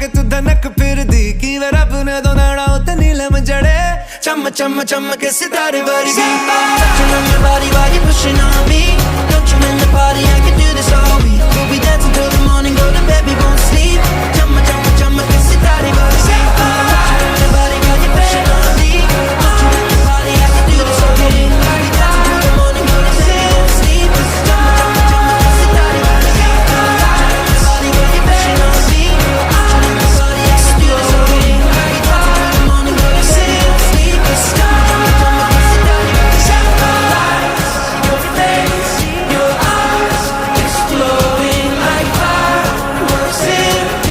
के तू धनक फिर दी की वे रब ने दो नाड़ा उते नीलम जड़े चम चम चम के सितारे वर्गी बारी बारी पुshing on me